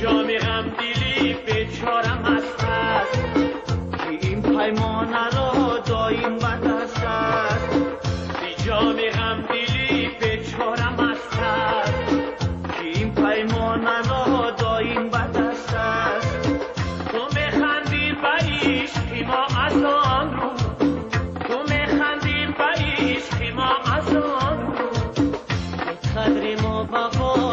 جام غم دلی بیچارم است که این پیمان را دایم بدست است. بی جام غم دلی بیچارم است که این پیمان را دایم بدست است. تو میخندی به عشق ما از آن رو، تو میخندی به عشق ما از آن رو، قدر ما وفا